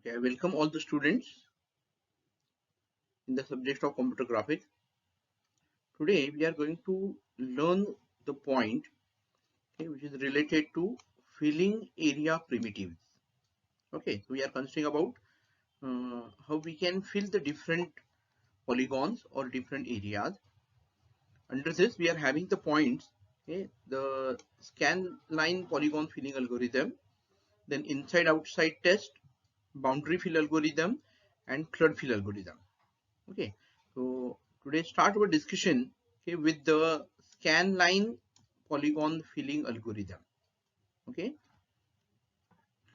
Okay, I welcome all the students in the subject of computer graphics. Today we are going to learn the point, okay, which is related to filling area primitives. Okay, so we are considering about how we can fill the different polygons or different areas. Under this, we are having the points, okay, the scan line polygon filling algorithm, then inside outside test, boundary fill algorithm, and flood fill algorithm. Okay, so today start our discussion, okay, with the scan line polygon filling algorithm. Okay,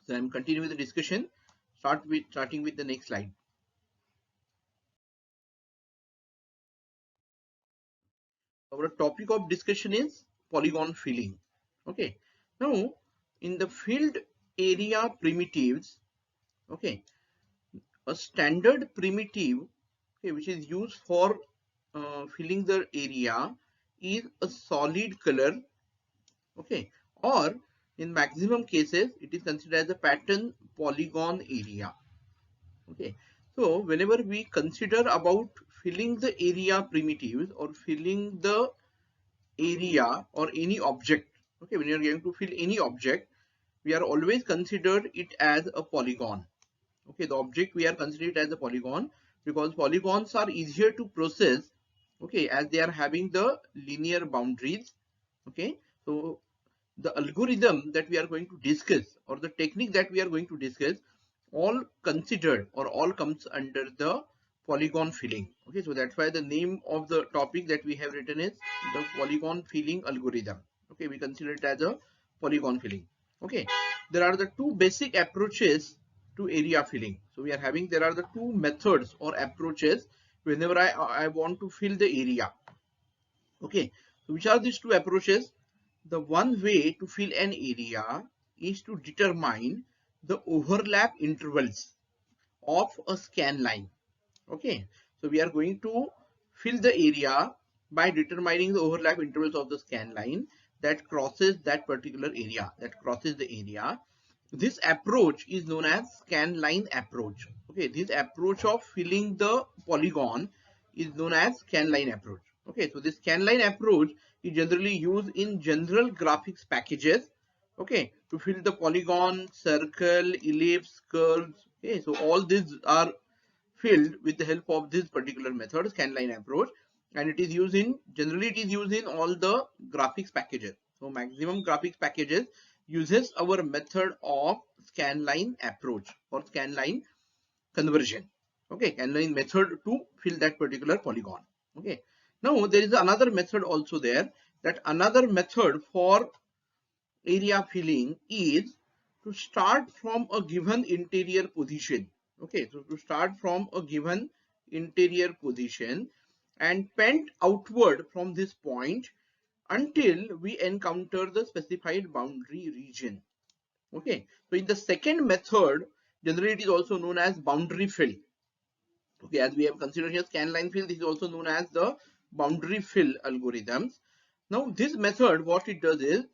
so I'm continuing with the discussion. Starting with the next slide. Our topic of discussion is polygon filling. Okay, now in the filled area primitives, okay, a standard primitive, okay, which is used for filling the area is a solid color. Okay, or in maximum cases it is considered as a pattern polygon area. Okay, so whenever we consider about filling the area primitives or filling the area or any object, okay, when you are going to fill any object, we are always considered it as a polygon. Okay, the object we are considering it as a polygon because polygons are easier to process, okay, as they are having the linear boundaries. Okay, so the algorithm that we are going to discuss or the technique that we are going to discuss all considered or all comes under the polygon filling. Okay, so that's why the name of the topic that we have written is the polygon filling algorithm. Okay, we consider it as a polygon filling. Okay, there are the two basic approaches to area filling. So we are having, there are the two methods or approaches whenever I want to fill the area. Okay, so which are these two approaches? The one way to fill an area is to determine the overlap intervals of a scan line. Okay, so we are going to fill the area by determining the overlap intervals of the scan line that crosses that particular area, that crosses the area. This approach is known as scan line approach. Okay, this approach of filling the polygon is known as scan line approach. Okay, so this scan line approach is generally used in general graphics packages, okay, to fill the polygon, circle, ellipse, curves. Okay, so all these are filled with the help of this particular method, scanline approach, and it is used in, generally it is used in all the graphics packages. So maximum graphics packages uses our method of scanline approach or scanline conversion. Okay, scanline method to fill that particular polygon. Okay, now there is another method also there, that another method for area filling is to start from a given interior position. Okay, so to start from a given interior position and pent outward from this point until we encounter the specified boundary region. Okay, so in the second method, generally it is also known as boundary fill. Okay, as we have considered here scan line fill, this is also known as the boundary fill algorithms. Now this method, what it does is,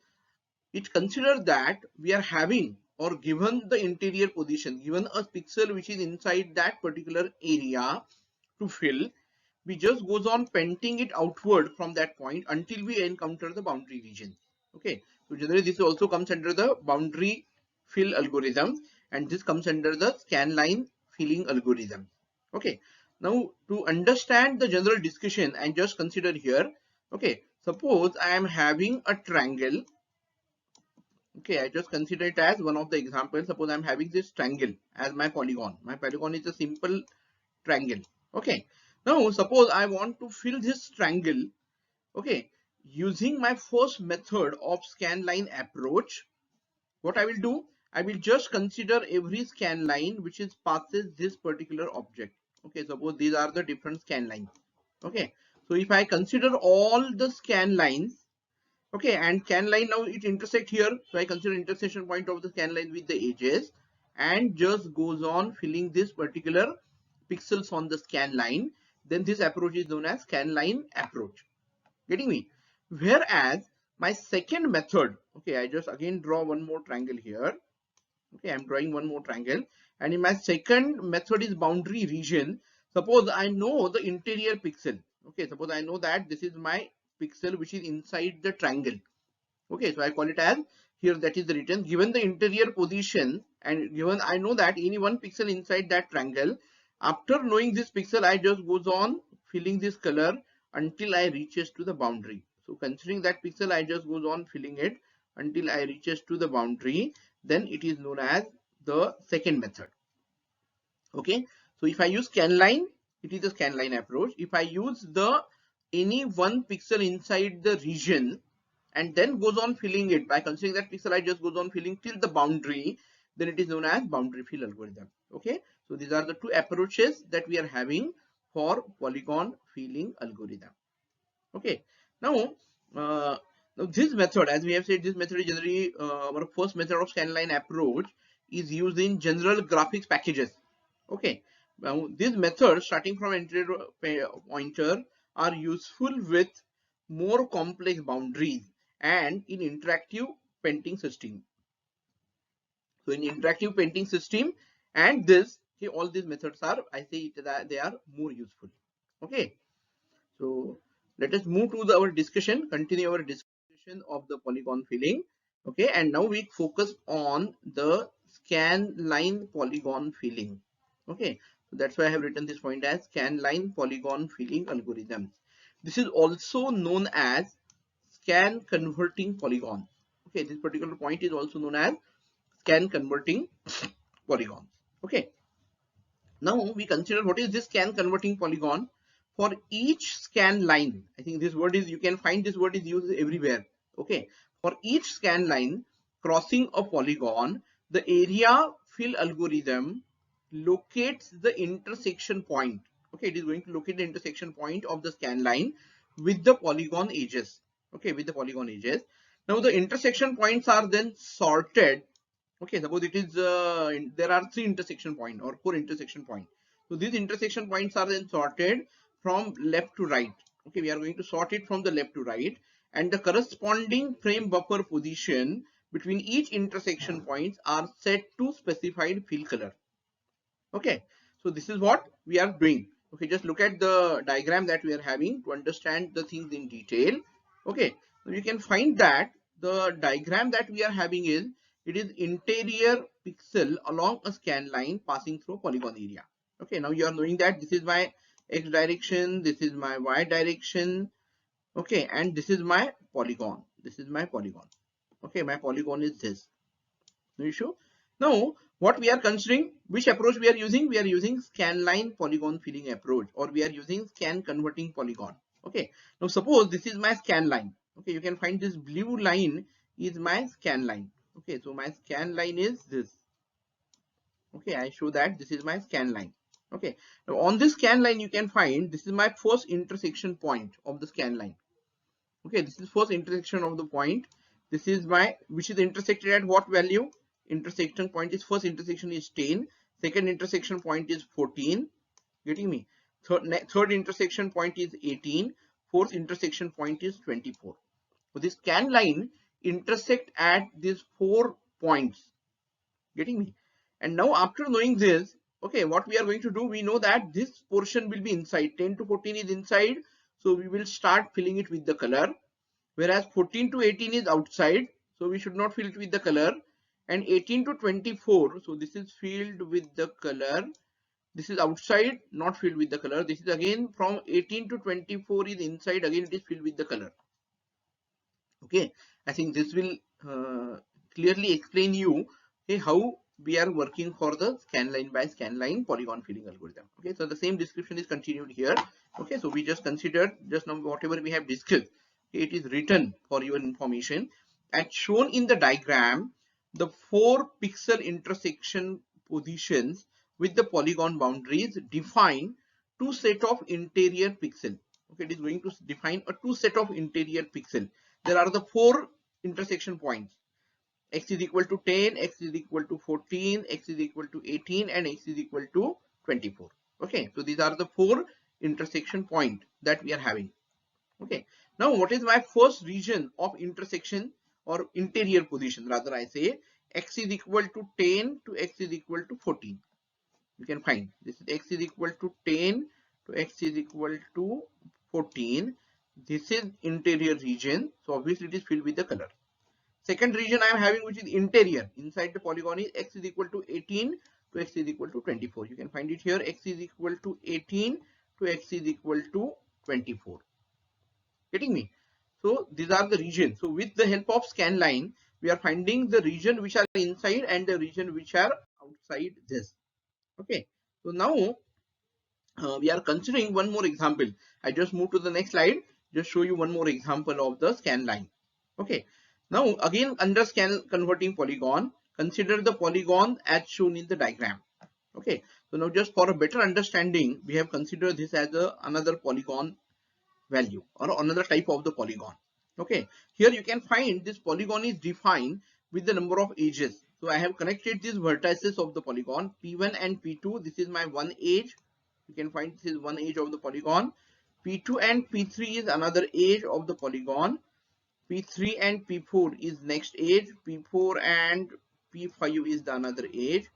it considers that we are having or given the interior position, given a pixel which is inside that particular area to fill, we just goes on painting it outward from that point until we encounter the boundary region. Okay, so generally this also comes under the boundary fill algorithm, and this comes under the scan line filling algorithm. Okay, now to understand the general discussion and just consider here, okay, suppose I am having a triangle. Okay, I just consider it as one of the examples. Suppose I'm having this triangle as my polygon. My polygon is a simple triangle. Okay, now suppose I want to fill this triangle, okay, using my first method of scan line approach. What I will do, I will just consider every scan line which is passes this particular object. Okay, suppose these are the different scan lines. Okay, so if I consider all the scan lines, okay, and scan line, now it intersect here, so I consider intersection point of the scan line with the edges and just goes on filling this particular pixels on the scan line. Then this approach is known as scan line approach. Getting me? Whereas my second method, okay, I just again draw one more triangle here. Okay, I'm drawing one more triangle, And in my second method is boundary region. Suppose I know the interior pixel. Okay, suppose I know that this is my pixel which is inside the triangle. Okay, so I call it as, here that is written, given the interior position and given I know that any one pixel inside that triangle, after knowing this pixel I just goes on filling this color until I reaches to the boundary. So considering that pixel I just goes on filling it until I reaches to the boundary, then it is known as the second method. Okay, so if I use scan line, it is a scan line approach. If I use the any one pixel inside the region and then goes on filling it by considering that pixel I just goes on filling till the boundary, then it is known as boundary fill algorithm. Okay, so these are the two approaches that we are having for polygon filling algorithm. Okay, now now this method, as we have said, this method is generally our first method of scanline approach is used in general graphics packages. Okay, now these methods starting from interior pointer are useful with more complex boundaries and in interactive painting system. So in interactive painting system and this, okay, all these methods are, I say it that they are more useful. Okay, so let us move to our discussion, continue our discussion of the polygon filling. Okay, and now we focus on the scan line polygon filling. Okay, so that's why I have written this point as scan line polygon filling algorithms. This is also known as scan converting polygon. Okay, this particular point is also known as scan converting polygons. Okay, now we consider what is this scan converting polygon. For each scan line, I think this word is, you can find this word is used everywhere. Okay, for each scan line crossing a polygon, the area fill algorithm locates the intersection point. Okay, it is going to locate the intersection point of the scan line with the polygon edges. Okay, with the polygon edges. Now the intersection points are then sorted. Okay, suppose it is there are 3 intersection point or 4 intersection point. So these intersection points are then sorted from left to right. Okay, we are going to sort it from the left to right, and the corresponding frame buffer position between each intersection points are set to specified fill color. Okay, so this is what we are doing. Okay, just look at the diagram that we are having to understand the things in detail. Okay, so you can find that the diagram that we are having is, it is interior pixel along a scan line passing through polygon area. Okay, now you are knowing that this is my x direction, this is my y direction. Okay, and this is my polygon, this is my polygon. Okay, my polygon is this. No issue. Now what we are considering, which approach we are using? We are using scanline polygon filling approach, or we are using scan converting polygon. Okay, now suppose this is my scan line. Okay, you can find this blue line is my scan line. Okay, so my scan line is this. Okay, I show that this is my scan line. Okay, now on this scan line you can find this is my first intersection point of the scan line. Okay, this is first intersection of the point. This is my, which is intersected at what value? Intersection point is, first intersection is 10, second intersection point is 14. Getting me? Third intersection point is 18, fourth intersection point is 24. So this scan line intersect at these 4 points. Getting me? And now after knowing this, okay, what we are going to do, we know that this portion will be inside, 10 to 14 is inside, so we will start filling it with the color, whereas 14 to 18 is outside, so we should not fill it with the color, and 18 to 24, so this is filled with the color, this is outside, not filled with the color. This is again from 18 to 24 is inside, again it is filled with the color. Okay, I think this will clearly explain you, okay, how we are working for the scanline by scanline polygon filling algorithm. Okay, so the same description is continued here. Okay, so we just considered just now whatever we have discussed. Okay, it is written for your information, and shown in the diagram the 4 pixel intersection positions with the polygon boundaries define 2 set of interior pixel. Okay, it is going to define a 2 set of interior pixel. There are the 4 intersection points. X is equal to 10, X is equal to 14, X is equal to 18, and X is equal to 24. Okay, so these are the 4 intersection point that we are having. Okay, now what is my first region of intersection or interior position? Rather I say x is equal to 10 to x is equal to 14. You can find this is x is equal to 10 to x is equal to 14. This is interior region, so obviously it is filled with the color. Second region I am having, which is interior, inside the polygon, is x is equal to 18 to x is equal to 24. You can find it here, x is equal to 18 to x is equal to 24. Getting me? So these are the regions. So with the help of scan line, we are finding the region which are inside and the region which are outside this. Okay. So now we are considering one more example. I just move to the next slide. Just show you one more example of the scan line. Okay. Now again, under scan converting polygon, consider the polygon as shown in the diagram. Okay. So now just for a better understanding, we have considered this as another polygon value or another type of the polygon. Okay. Here you can find this polygon is defined with the number of edges. So I have connected these vertices of the polygon P1 and P2. This is my one edge. You can find this is one edge of the polygon. P2 and P3 is another edge of the polygon. P3 and P4 is next edge. P4 and P5 is the another edge.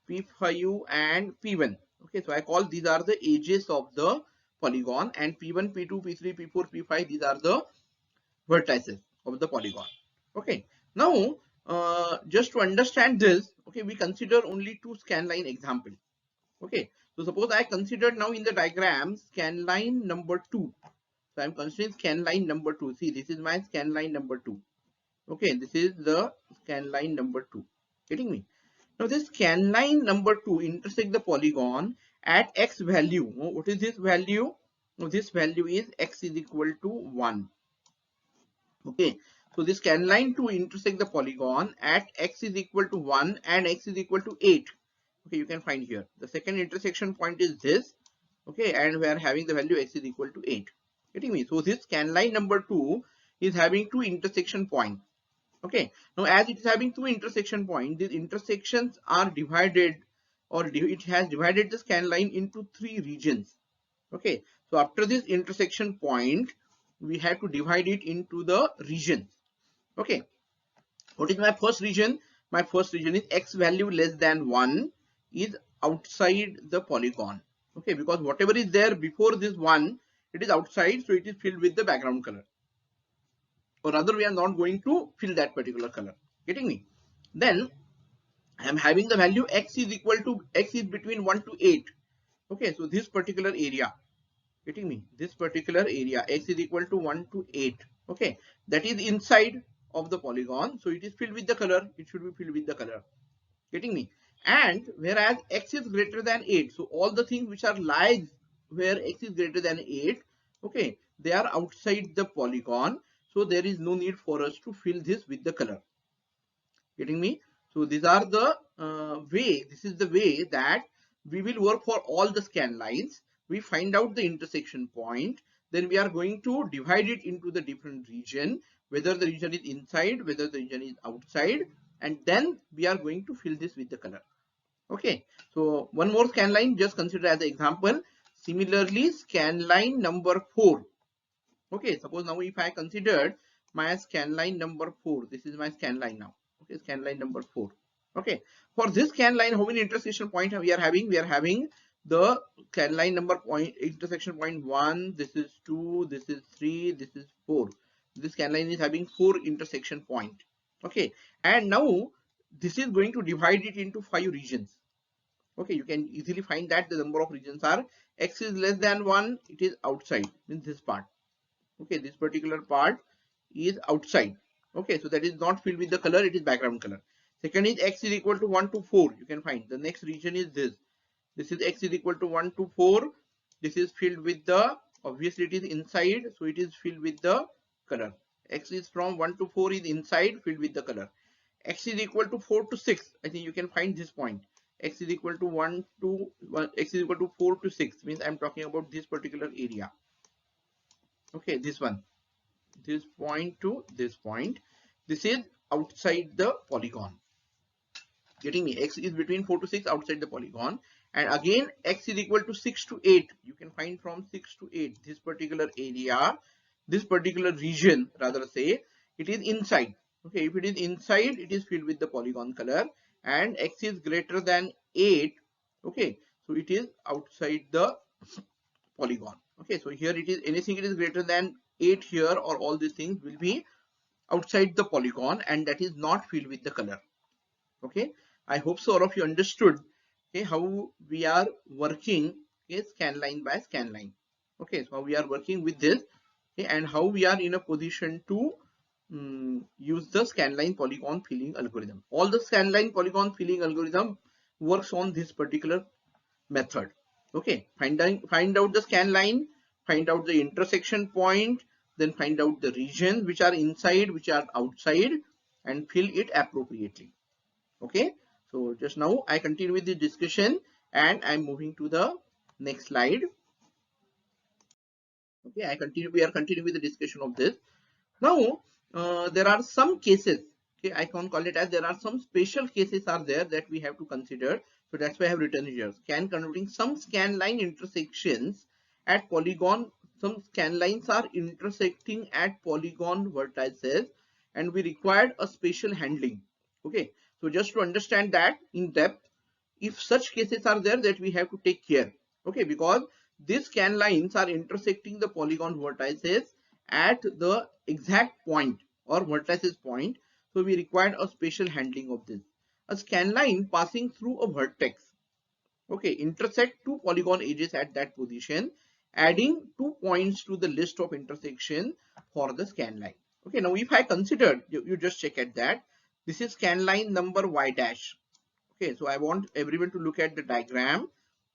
P5 and P1. Okay, so I call these are the edges of the polygon, and P1, P2, P3, P4, P5, these are the vertices of the polygon. Okay, now just to understand this, okay, we consider only two scan line examples. Okay, so suppose I considered now in the diagram scan line number 2. So I am considering scan line number 2. See, this is my scan line number 2. Okay, this is the scan line number 2. Getting me? Now this scan line number 2 intersect the polygon at x value. What is this value? Now this value is x is equal to 1. Okay, so this scan line 2 intersect the polygon at x is equal to 1 and x is equal to 8. Okay, you can find here the second intersection point is this. Okay, and we are having the value x is equal to 8. Getting me? So this scan line number 2 is having two intersection points. Okay, now as it is having two intersection points, these intersections are divided, or it has divided the scan line into three regions. Okay, so after this intersection point, we have to divide it into the regions. Okay, what is my first region? My first region is x value less than 1 is outside the polygon. Okay, because whatever is there before this 1, it is outside, so it is filled with the background color. Or rather, we are not going to fill that particular color. Getting me? Then I am having the value x is equal to, x is between 1 to 8. Okay, so this particular area, getting me? This particular area, x is equal to 1 to 8. Okay, that is inside of the polygon, so it is filled with the color. It should be filled with the color. Getting me? And whereas x is greater than 8, so all the things which are lies where x is greater than 8, okay, they are outside the polygon, so there is no need for us to fill this with the color. Getting me? So these are the this is the way that we will work for all the scan lines. We find out the intersection point, then we are going to divide it into the different region, whether the region is inside, whether the region is outside, and then we are going to fill this with the color. Okay, so one more scan line, just consider as an example. Similarly, scan line number 4. Okay, suppose now if I considered my scan line number 4, this is my scan line now. Okay, scan line number 4. Okay, for this scan line, how many intersection points we are having? We are having the scan line number point, intersection point 1, this is 2, this is 3, this is 4. This scan line is having 4 intersection point. Okay, and now this is going to divide it into 5 regions. Okay, you can easily find that the number of regions are x is less than 1, it is outside, means this part. Okay, this particular part is outside. Okay, so that is not filled with the color, it is background color. Second is x is equal to 1 to 4. You can find the next region is this. This is x is equal to 1 to 4. This is filled with the, obviously it is inside, so it is filled with the color. X is from 1 to 4 is inside, filled with the color. X is equal to 4 to 6. I think you can find this point. X is equal to 1 to 1, x is equal to 4 to 6, means I am talking about this particular area. Okay, this one, this point to this point, this is outside the polygon. Getting me? X is between 4 to 6 outside the polygon, and again x is equal to 6 to 8. You can find from 6 to 8 this particular area, this particular region, rather say, it is inside. Okay, if it is inside, it is filled with the polygon color, and x is greater than 8. Okay, so it is outside the polygon. Okay, so here it is anything it is greater than 8 here, or all these things will be outside the polygon, and that is not filled with the color. Okay, I hope so all of you understood, okay, how we are working, okay, scan line by scan line. Okay, so how we are working with this, okay, and how we are in a position to use the scanline polygon filling algorithm. All the scanline polygon filling algorithm works on this particular method. Okay, find out the scan line, find out the intersection point, then find out the region which are inside, which are outside, and fill it appropriately. Okay, so just now I continue with the discussion, and I'm moving to the next slide. Okay, we are continuing with the discussion of this. Now, there are some cases, okay, I can call it as there are some special cases are there that we have to consider. So that's why I have written here. Scan converting some scan line intersections at polygon. Some scan lines are intersecting at polygon vertices, and we required a special handling. Okay, so just to understand that in depth, if such cases are there, that we have to take care. Okay, because these scan lines are intersecting the polygon vertices at the exact point or vertices point, so we require a special handling of this. A scan line passing through a vertex, okay, intersect two polygon edges at that position, adding 2 points to the list of intersection for the scan line. Okay, now if I consider, you just check at that, this is scan line number y dash. Okay, so I want everyone to look at the diagram.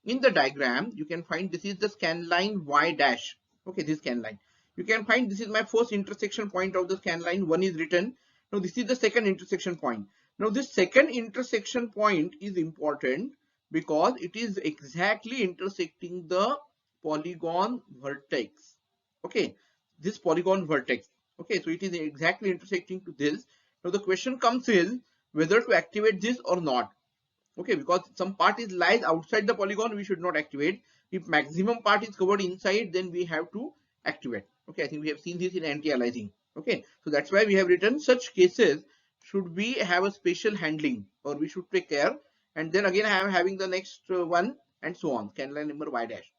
In the diagram, you can find this is the scan line y dash. Okay, this scan line. You can find this is my first intersection point of the scan line. 1 is written. Now this is the second intersection point. Now this second intersection point is important because it is exactly intersecting the polygon vertex. Okay, this polygon vertex. Okay, so it is exactly intersecting to this. Now the question comes in whether to activate this or not. Okay, because some part is lies outside the polygon, we should not activate. If maximum part is covered inside, then we have to activate. Okay, I think we have seen this in anti-aliasing. Okay, so that's why we have written such cases should we have a special handling, or we should take care. And then again I am having the next one, and so on, scan line number y dash.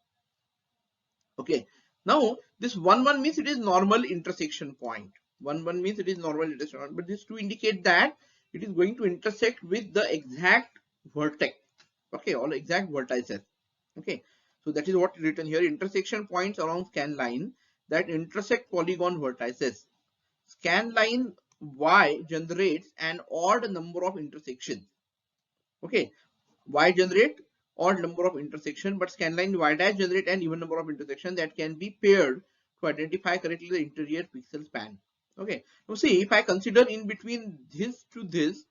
Okay, now this 1 1 means it is normal intersection point. 1 1 means it is normal intersection point, but this to indicate that it is going to intersect with the exact vertex. Okay, all exact vertices. Okay, so that is what written here, intersection points along scan line that intersect polygon vertices. Scan line y generates an odd number of intersections. Okay, y generate odd number of intersection, but scanline y dash generate an even number of intersection that can be paired to identify correctly the interior pixel span. Okay, now see, if I consider in between this to this,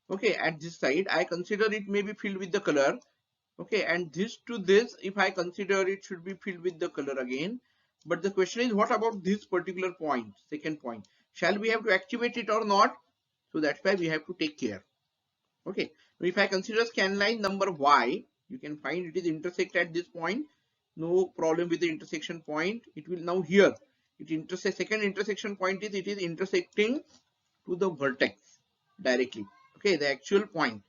okay, at this side I consider it may be filled with the color. Okay, and this to this, if I consider it should be filled with the color again. But the question is, what about this particular point, second point? Shall we have to activate it or not? So that's why we have to take care. Okay, now if I consider scan line number y, you can find it is intersect at this point. No problem with the intersection point. It will now here it intersect, second intersection point is it is intersecting to the vertex directly. Okay, the actual point.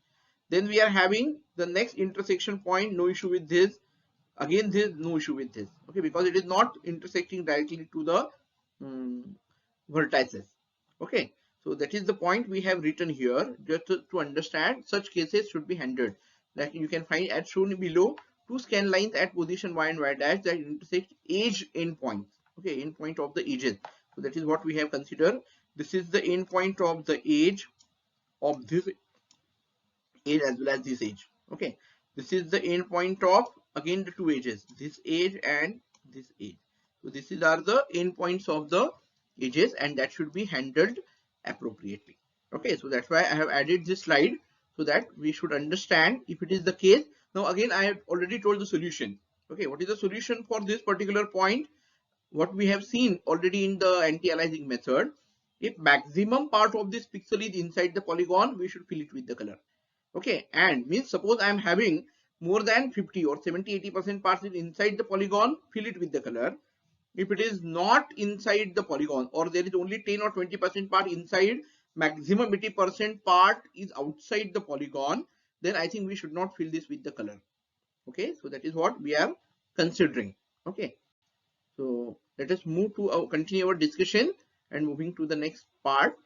Then we are having the next intersection point, no issue with this. Again this, no issue with this. Okay, because it is not intersecting directly to the vertices. Okay, so that is the point we have written here. Just to understand, such cases should be handled. Like you can find as shown below, two scan lines at position y and y dash that intersect edge endpoints. Okay, endpoint of the edges. So that is what we have considered. This is the endpoint of the edge of this edge as well as this edge. Okay, this is the endpoint of again the two edges, this edge and this edge. So these are the endpoints of the edges, and that should be handled appropriately. Okay, so that's why I have added this slide, so that we should understand if it is the case. Now again I have already told the solution. Okay, what is the solution for this particular point? What we have seen already in the anti-aliasing method, if maximum part of this pixel is inside the polygon, we should fill it with the color. Okay, and means suppose I am having more than 50 or 70-80% parts is inside the polygon, fill it with the color. If it is not inside the polygon, or there is only 10 or 20% part inside, maximum 80% part is outside the polygon, then I think we should not fill this with the color. Okay, so that is what we are considering. Okay, so let us move to our continue our discussion and moving to the next part.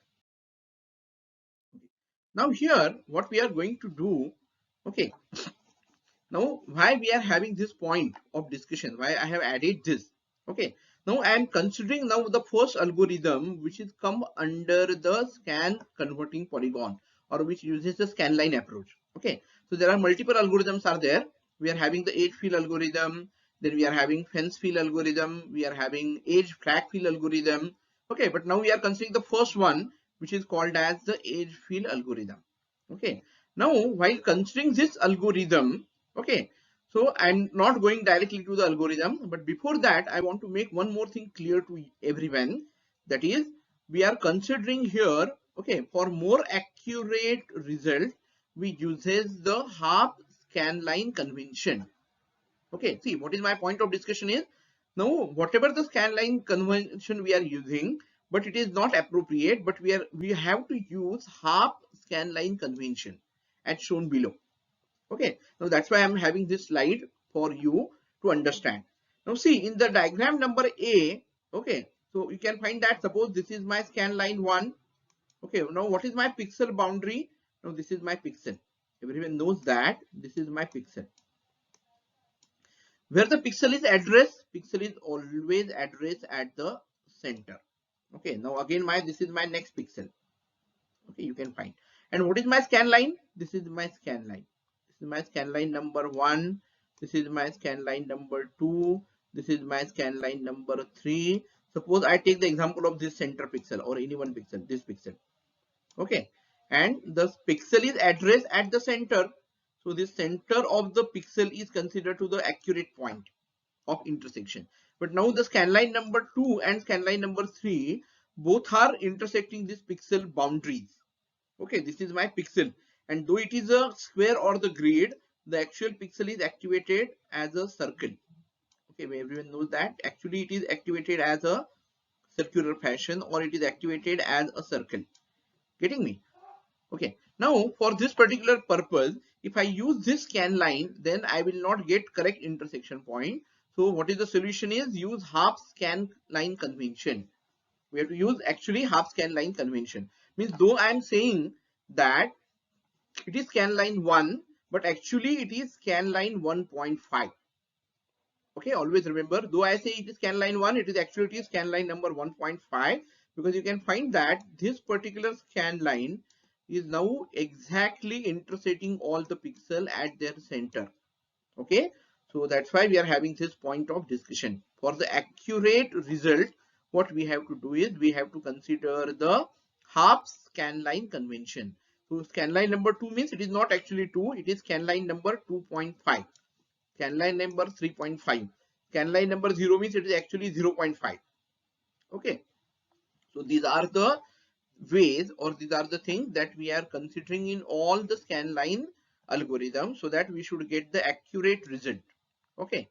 Now here what we are going to do, okay, now why we are having this point of discussion, why I have added this. Okay, now I am considering now the first algorithm which is come under the scan converting polygon, or which uses the scan line approach. Okay, so there are multiple algorithms are there. We are having the edge fill algorithm, then we are having fence fill algorithm, we are having edge flag fill algorithm. Okay, but now we are considering the first one which is called as the edge fill algorithm. Okay, now while considering this algorithm, okay, so I'm not going directly to the algorithm, but before that I want to make one more thing clear to everyone, that is we are considering here, okay, for more accurate result we uses the half scan line convention. Okay, see what is my point of discussion is, now whatever the scan line convention we are using, but it is not appropriate, but we have to use half scan line convention as shown below. Okay, now that's why I'm having this slide for you to understand. Now see in the diagram number A, okay, so you can find that suppose this is my scan line 1. Okay, now what is my pixel boundary? Now this is my pixel. Everyone knows that this is my pixel. Where the pixel is addressed, pixel is always addressed at the center. Okay, now again this is my next pixel. Okay, you can find. And what is my scan line? This is my scan line. This is my scan line number 1. This is my scan line number 2. This is my scan line number 3. Suppose I take the example of this center pixel or any one pixel, this pixel. Okay, and the pixel is addressed at the center. So the center of the pixel is considered to the accurate point of intersection. But now the scan line number 2 and scan line number 3 both are intersecting this pixel boundaries. Okay, this is my pixel, and though it is a square or the grid, the actual pixel is activated as a circle. Okay, everyone knows that actually it is activated as a circular fashion, or it is activated as a circle. Getting me? Okay, now for this particular purpose, if I use this scan line, then I will not get correct intersection point. So what is the solution is use half scan line convention. We have to use actually half scan line convention. Means though I am saying that it is scan line 1, but actually it is scan line 1.5. Okay, always remember, though I say it is scan line 1, it is scan line number 1.5, because you can find that this particular scan line is now exactly intersecting all the pixel at their center. Okay, so that's why we are having this point of discussion. For the accurate result, what we have to do is we have to consider the half scan line convention. So scan line number 2 means it is not actually 2, it is scan line number 2.5. Scan line number 3.5. Scan line number 0 means it is actually 0.5. Okay, so these are the ways, or these are the things that we are considering in all the scan line algorithm, so that we should get the accurate result. Okay,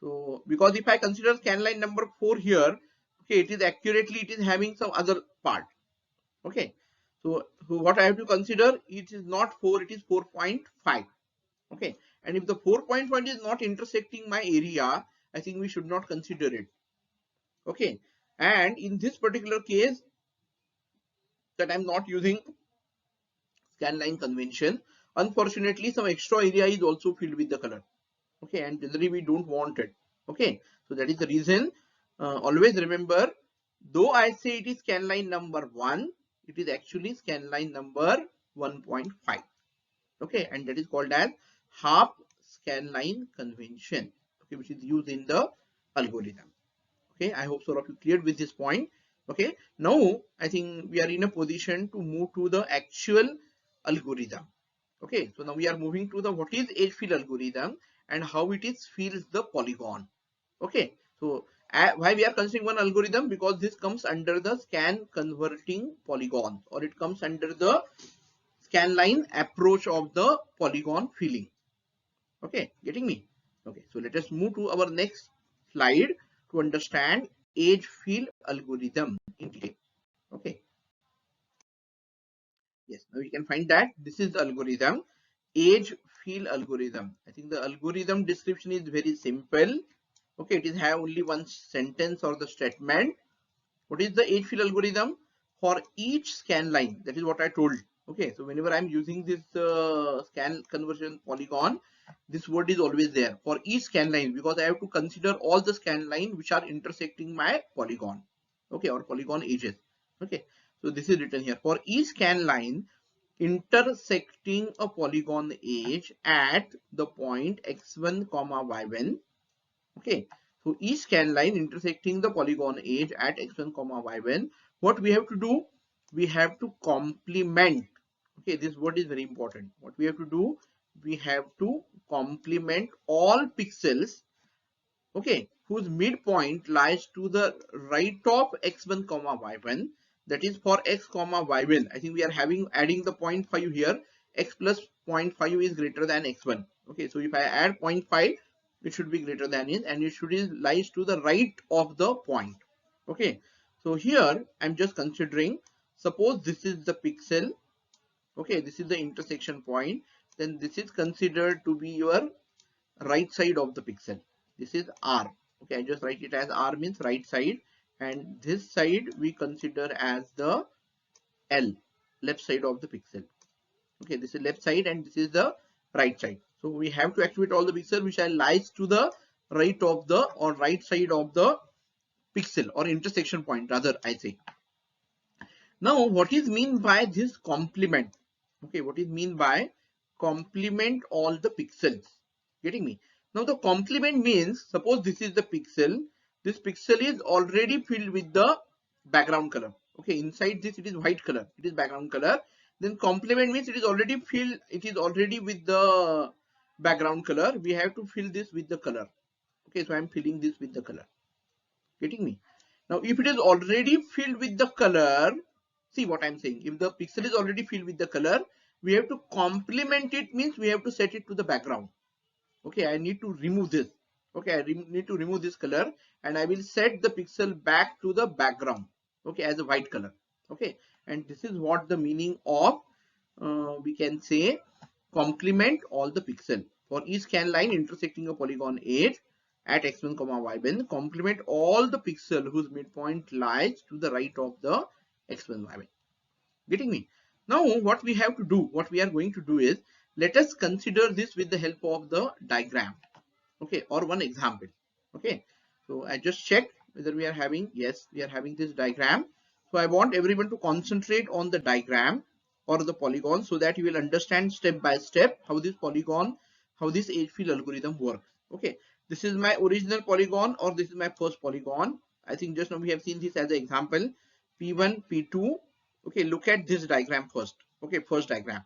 so because if I consider scan line number 4 here, okay, it is accurately, it is having some other part. Okay, so what I have to consider, it is not 4, it is 4.5. Okay, and if the 4.1 is not intersecting my area, I think we should not consider it. Okay, and in this particular case that I'm not using scan line convention, unfortunately some extra area is also filled with the color. Okay, and generally we don't want it. Okay, so that is the reason. Always remember, though I say it is scan line number 1, it is actually scan line number 1.5. Okay, and that is called as half scan line convention, okay, which is used in the algorithm. Okay, I hope so of you cleared with this point. Okay, now I think we are in a position to move to the actual algorithm. Okay, so now we are moving to the what is edge fill algorithm and how it is fills the polygon. Okay, so why we are considering one algorithm, because this comes under the scan converting polygons, or it comes under the scan line approach of the polygon filling. Okay, getting me? Okay, so let us move to our next slide to understand edge fill algorithm in detail. Okay. Yes, now we can find that this is the algorithm, age field algorithm. I think the algorithm description is very simple. Okay, it is have only one sentence or the statement. What is the age field algorithm? For each scan line, that is what I told. Okay, so whenever I'm using this scan conversion Polygon, this word is always there for each scan line, because I have to consider all the scan line which are intersecting my polygon. Okay, or polygon edges. Okay, so this is written here for each scan line intersecting a polygon edge at the point x1 comma y1. Okay, so each scan line intersecting the polygon edge at x1 comma y1, what we have to do, we have to complement. Okay, this word is very important. What we have to do, we have to complement all pixels, okay, whose midpoint lies to the right of x1 comma y1, that is for x comma y1. I think we are having adding the 0.5 here. X plus 0.5 is greater than x1. Okay, so if I add 0.5, it should be greater than it, and it should lies to the right of the point. Okay, so here I'm just considering, suppose this is the pixel. Okay, this is the intersection point, then this is considered to be your right side of the pixel. This is R. Okay, I just write it as R means right side, and this side we consider as the L, left side of the pixel. Okay, this is left side and this is the right side. So we have to activate all the pixel which are lies to the right of the or right side of the pixel or intersection point rather I say. Now what is mean by this complement? Okay, what is mean by complement all the pixels? Getting me? Now the complement means, suppose this is the pixel. This pixel is already filled with the background color. Okay, inside this it is white color. It is background color. Then complement means it is already filled. It is already with the background color. We have to fill this with the color. Okay, so I am filling this with the color. Getting me? Now if it is already filled with the color, see what I'm saying, if the pixel is already filled with the color, we have to complement it, means we have to set it to the background. Okay, I need to remove this. Okay, I need to remove this color and I will set the pixel back to the background, okay, as a white color. Okay, and this is what the meaning of we can say complement all the pixel for each scan line intersecting a polygon edge at x1 comma y1, complement all the pixel whose midpoint lies to the right of the x1 y1. Getting me? Now what we have to do, what we are going to do is, let us consider this with the help of the diagram, okay, or one example. Okay, so I just check whether we are having, yes, we are having this diagram. So I want everyone to concentrate on the diagram or the polygon so that you will understand step by step how this polygon, how this age field algorithm works. Okay, this is my original polygon or this is my first polygon. I think just now we have seen this as an example, p1 p2. Okay, look at this diagram first. Okay, first diagram,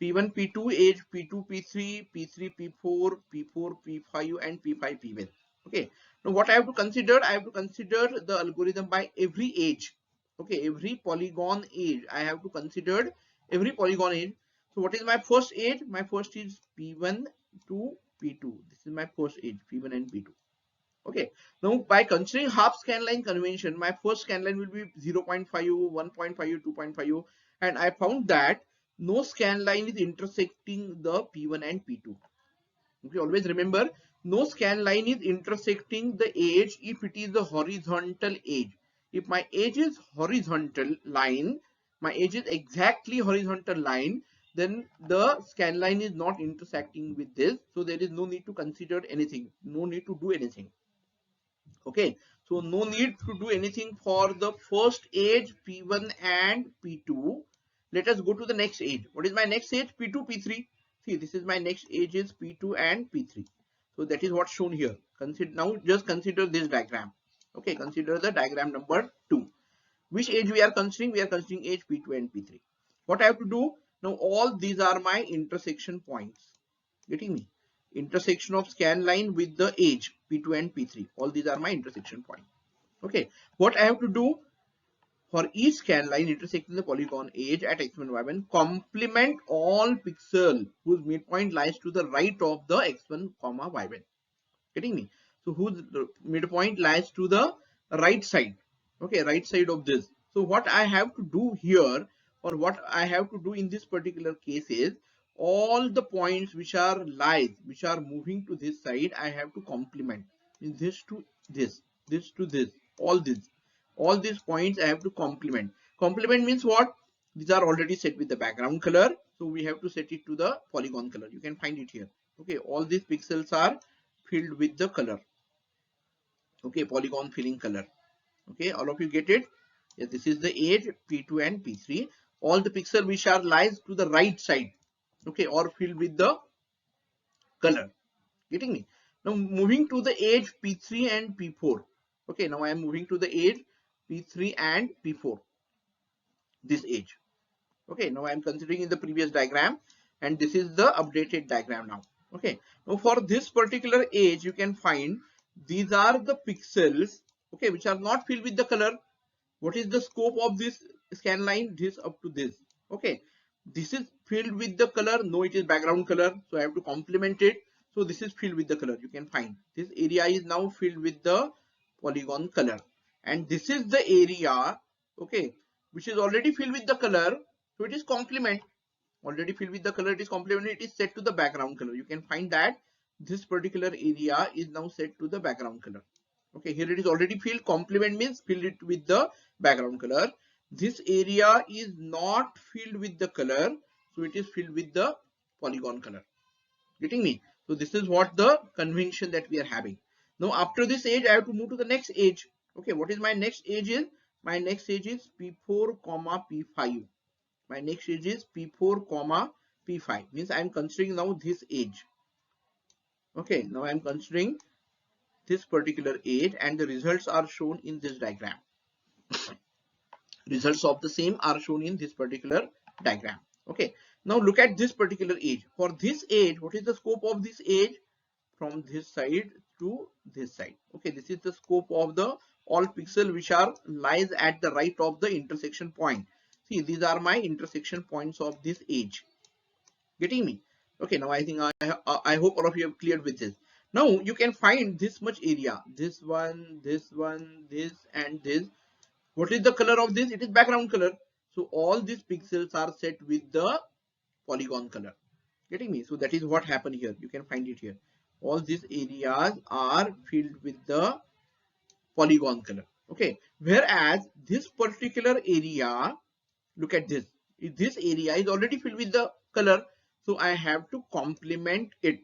P1, P2, age P2, P3, P3, P4, P4, P5 and P5, P1. Okay. Now what I have to consider? I have to consider the algorithm by every age. Okay, every polygon age. I have to consider every polygon age. So what is my first age? My first is P1 to P2. This is my first age, P1 and P2. Okay, now by considering half scan line convention, my first scan line will be 0.5, 1.5, 2.5, and I found that no scan line is intersecting the P1 and P2. Okay, always remember, no scan line is intersecting the edge if it is the horizontal edge. If my edge is horizontal line, my edge is exactly horizontal line, then the scan line is not intersecting with this, so there is no need to consider anything, no need to do anything. Okay, so no need to do anything for the first age P1 and P2. Let us go to the next age. What is my next age? P2, P3. See, this is my next age is P2 and P3. So that is what's shown here. Consider now, just consider this diagram. Okay, consider the diagram number 2. Which age we are considering? We are considering age P2 and P3. What I have to do? Now all these are my intersection points. Getting me? Intersection of scan line with the age P2 and P3. All these are my intersection points. Okay. What I have to do? For each scan line intersecting the polygon edge at x1 y1, complement all pixel whose midpoint lies to the right of the x1 comma y1. Getting me? So whose midpoint lies to the right side. Okay, right side of this. So what I have to do here, or what I have to do in this particular case is, all the points which are lies, which are moving to this side, I have to complement. This to this to this, all these points I have to complement. Complement means what? These are already set with the background color, so we have to set it to the polygon color. You can find it here. Okay, all these pixels are filled with the color. Okay, polygon filling color. Okay, all of you get it? Yes, this is the edge P2 and P3. All the pixels which are lies to the right side, okay, or filled with the color. Getting me? Now moving to the edge P3 and P4. Okay, now I am moving to the edge P3 and P4. This edge. Okay, now I am considering in the previous diagram, and this is the updated diagram now. Okay, now for this particular edge, you can find these are the pixels, okay, which are not filled with the color. What is the scope of this scan line? This up to this. Okay, this is filled with the color. No, it is background color, so I have to complement it. So this is filled with the color. You can find this area is now filled with the polygon color, and this is the area, okay, which is already filled with the color. So it is complement. Already filled with the color, it is complement. It is set to the background color. You can find that this particular area is now set to the background color. Okay, here it is already filled. Complement means fill it with the background color. This area is not filled with the color, so it is filled with the polygon color. Getting me? So this is what the convention that we are having. Now after this edge, I have to move to the next edge. Okay, what is my next edge is? My next edge is P4 comma P5. My next edge is P4 comma P5. Means I am considering now this edge. Okay, now I am considering this particular edge, and the results are shown in this diagram. Results of the same are shown in this particular diagram. Okay, now look at this particular edge. For this edge, what is the scope of this edge? From this side to this side. Okay, this is the scope of the all pixel which are lies at the right of the intersection point. See, these are my intersection points of this edge. Getting me? Okay, now I think I hope all of you have cleared with this. Now you can find this much area, this one, this one, this, and this. What is the color of this? It is background color. So all these pixels are set with the polygon color. Getting me? So that is what happened here. You can find it here. All these areas are filled with the polygon color. Okay. Whereas this particular area, look at this. This area is already filled with the color. So I have to complement it.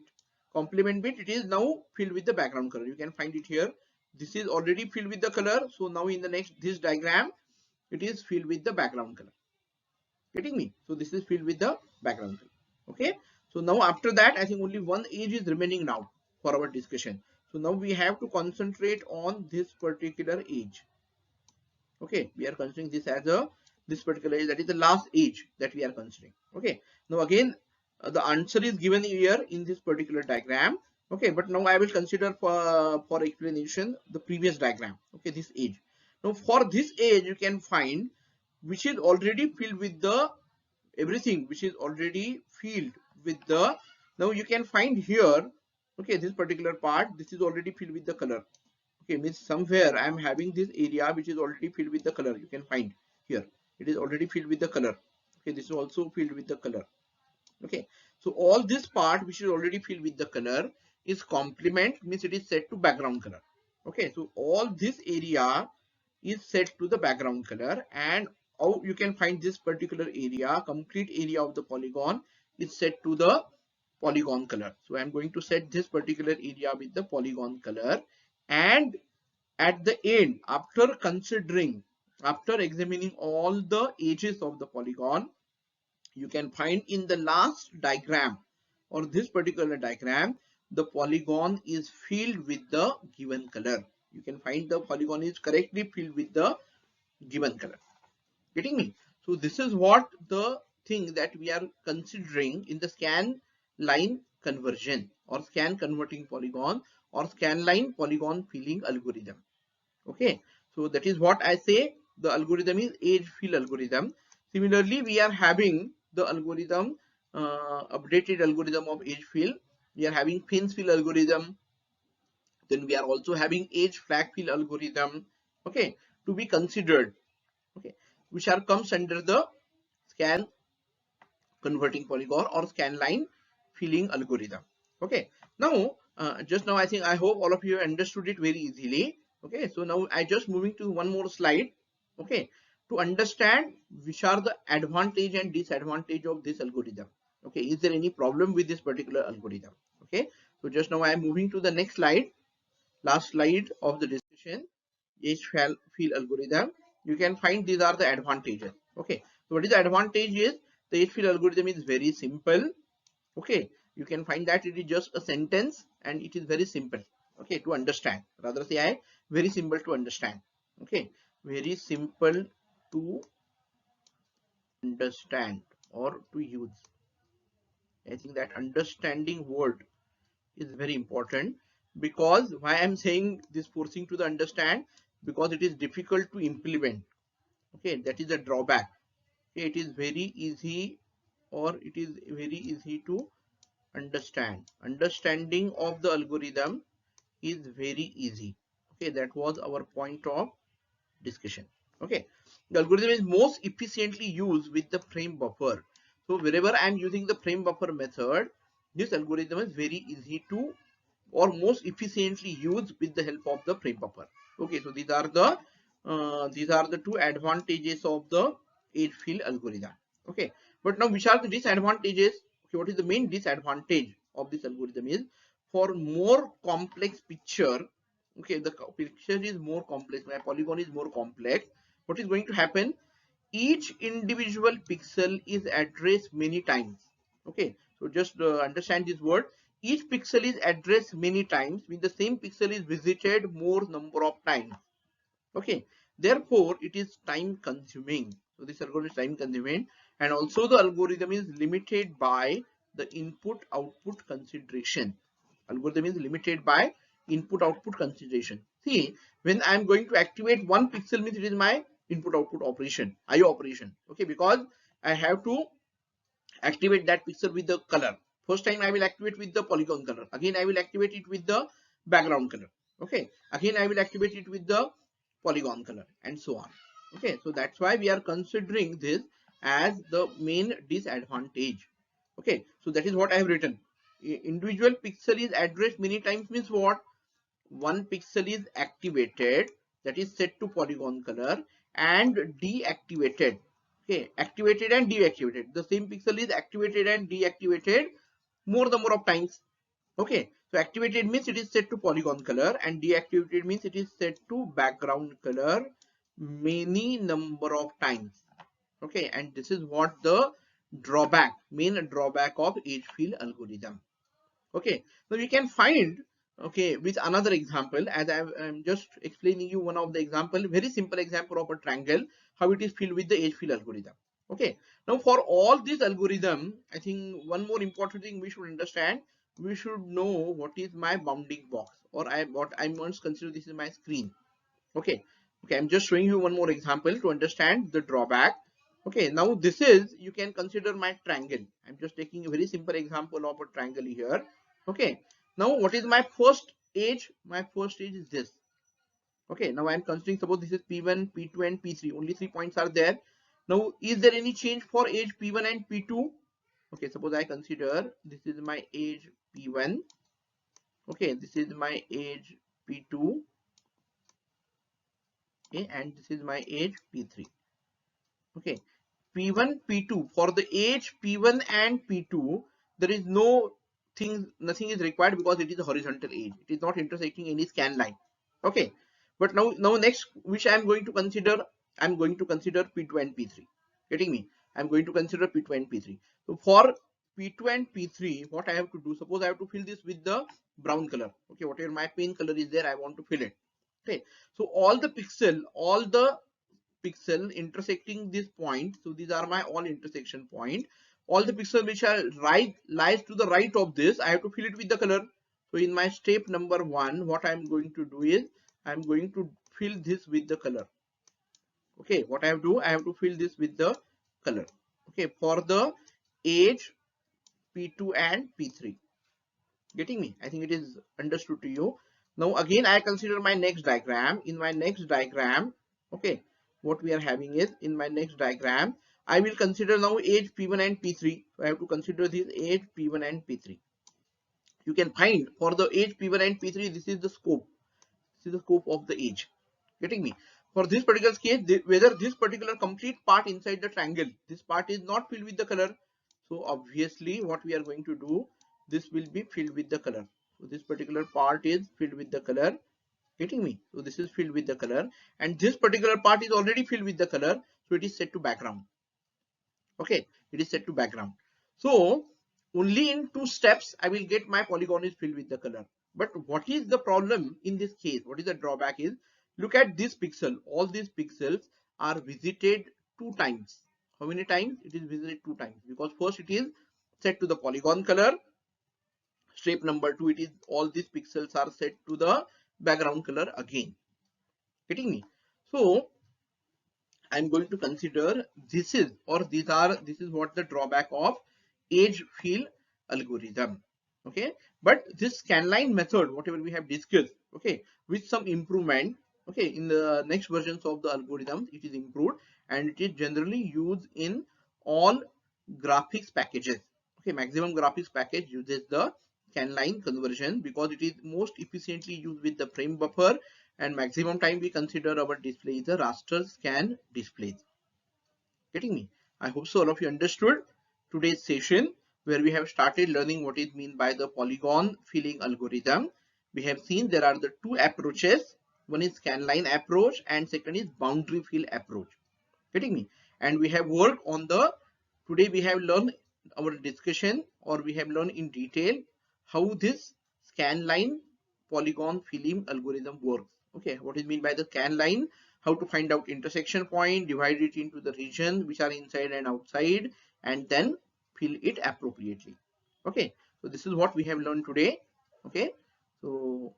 Complement it. It is now filled with the background color. You can find it here. This is already filled with the color. So now in the next this diagram, it is filled with the background color. Getting me? So this is filled with the background color. Okay. So now after that, I think only one edge is remaining now for our discussion. So now we have to concentrate on this particular edge. Okay, we are considering this as a this particular edge, that is the last edge that we are considering. Okay, now again the answer is given here in this particular diagram. Okay, but now I will consider for explanation the previous diagram. Okay, this edge. Now for this edge you can find which is already filled with the everything which is already filled with the, now you can find here, okay, this particular part, this is already filled with the color. Okay, means somewhere I am having this area which is already filled with the color. You can find here it is already filled with the color. Okay, this is also filled with the color. Okay, so all this part which is already filled with the color is complement, means it is set to background color. Okay, so all this area is set to the background color, and how you can find this particular area, complete area of the polygon is set to the polygon color. So I am going to set this particular area with the polygon color, and at the end, after considering, after examining all the edges of the polygon, you can find in the last diagram or this particular diagram, the polygon is filled with the given color. You can find the polygon is correctly filled with the given color. Getting me? So this is what the thing that we are considering in the scan line conversion or scan converting polygon or scan line polygon filling algorithm. Okay, so that is what I say. The algorithm is edge fill algorithm. Similarly, we are having the algorithm, updated algorithm of edge fill. We are having fence fill algorithm. Then we are also having edge flag fill algorithm. Okay, to be considered. Okay, which are comes under the scan converting polygon or scan line filling algorithm. Okay, now just now I hope all of you understood it very easily. Okay, so now I just moving to one more slide. Okay, to understand which are the advantage and disadvantage of this algorithm. Okay, is there any problem with this particular algorithm? Okay, so just now I am moving to the next slide, last slide of the discussion, edge fill algorithm. You can find these are the advantages. Okay, so what is the advantage is the edge fill algorithm is very simple. Okay, you can find that it is just a sentence and it is very simple, okay, to understand. Rather say I very simple to understand. Okay, very simple to understand or to use. I think that understanding word is very important, because why I'm saying this forcing to the understand, because it is difficult to implement. Okay, that is a drawback. Okay, it is very easy, or it is very easy to understand. Understanding of the algorithm is very easy. Okay, that was our point of discussion. Okay, the algorithm is most efficiently used with the frame buffer. So wherever I am using the frame buffer method, this algorithm is very easy to or most efficiently used with the help of the frame buffer. Okay, so these are the two advantages of the edge fill algorithm. Okay, but now which are the disadvantages? Okay, what is the main disadvantage of this algorithm is for more complex picture. Okay, the picture is more complex, my polygon is more complex. What is going to happen? Each individual pixel is addressed many times. Okay, so just understand this word. Each pixel is addressed many times, when the same pixel is visited more number of times. Okay, therefore it is time consuming. So this algorithm is time consuming, and also the algorithm is limited by the input output consideration. Algorithm is limited by input output consideration. See, when I am going to activate one pixel, means it is my input output operation, IO operation. Okay, because I have to activate that pixel with the color. First time I will activate with the polygon color, again I will activate it with the background color. Okay, again I will activate it with the polygon color, and so on. Okay, so that's why we are considering this as the main disadvantage. Okay, so that is what I have written. Individual pixel is addressed many times means what? One pixel is activated, that is set to polygon color, and deactivated. Okay, activated and deactivated, the same pixel is activated and deactivated more number of times. Okay, so activated means it is set to polygon color, and deactivated means it is set to background color many number of times. Okay, and this is what the main drawback of edge fill algorithm. Okay, so we can find, okay, with another example, as I'm just explaining you one of the example, very simple example of a triangle, how it is filled with the edge fill algorithm. Okay, now for all this algorithm, I think one more important thing we should understand, we should know what is my bounding box, or what I must consider this is my screen. Okay, I'm just showing you one more example to understand the drawback. Okay, now this is, you can consider my triangle. I'm just taking a very simple example of a triangle here. Okay, now what is my first edge? My first edge is this. Okay, now I'm considering, suppose this is P1, P2 and P3, only 3 points are there. Now is there any change for edge P1 and P2? Okay, suppose I consider this is my edge P1. Okay, this is my edge P2. Okay, and this is my edge P3. Okay, P1, P2, for the edge P1 and P2, there is nothing is required, because it is a horizontal edge. It is not intersecting any scan line. Okay, but now next, which I am going to consider, I am going to consider P2 and P3. Getting me? I am going to consider P2 and P3. So for P2 and P3, what I have to do, suppose I have to fill this with the brown color. Okay, whatever my pen color is there, I want to fill it. Okay, so all the pixel intersecting this point, so these are my all intersection point, all the pixel which are lies to the right of this, I have to fill it with the color. So in my step number 1, what I'm going to do is I'm going to fill this with the color. Okay, what I have to fill this with the color. Okay, for the edge P2 and P3. Getting me? I think it is understood to you. Now again I consider my next diagram. In my next diagram, okay, what we are having is, in my next diagram, I will consider now edge P1 and P3. So I have to consider this edge P1 and P3. You can find for the edge P1 and P3, this is the scope. This is the scope of the edge. Getting me? For this particular case, whether this particular complete part inside the triangle, this part is not filled with the color. So obviously what we are going to do, this will be filled with the color. So this particular part is filled with the color. Getting me? So this is filled with the color, and this particular part is already filled with the color. So it is set to background. Okay, it is set to background. So only in 2 steps I will get my polygon is filled with the color. But what is the problem in this case? What is the drawback is, look at this pixel. All these pixels are visited 2 times. How many times? It is visited 2 times, because first it is set to the polygon color. Step number 2, it is all these pixels are set to the background color again. Getting me? So I'm going to consider this is what the drawback of edge fill algorithm. Okay, but this scanline method, whatever we have discussed, okay, with some improvement, okay, in the next versions of the algorithm, it is improved, and it is generally used in all graphics packages. Okay, maximum graphics package uses the scanline conversion because it is most efficiently used with the frame buffer, and maximum time we consider our display is the raster scan displays. Getting me? I hope so all of you understood today's session, where we have started learning what is meant by the polygon filling algorithm. We have seen there are the 2 approaches. One is scanline approach and second is boundary fill approach. Getting me? And we have worked on the, today we have learned our discussion, or we have learned in detail how this scanline polygon filling algorithm works. Okay, what is meant by the scanline? How to find out intersection point, divide it into the region which are inside and outside, and then fill it appropriately. Okay, so this is what we have learned today. Okay, so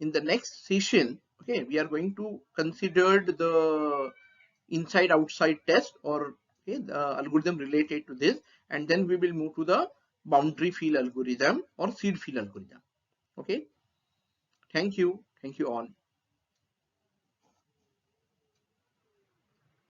in the next session, okay, we are going to consider the inside outside test, or okay, the algorithm related to this, and then we will move to the boundary fill algorithm or seed fill algorithm. Okay, thank you all.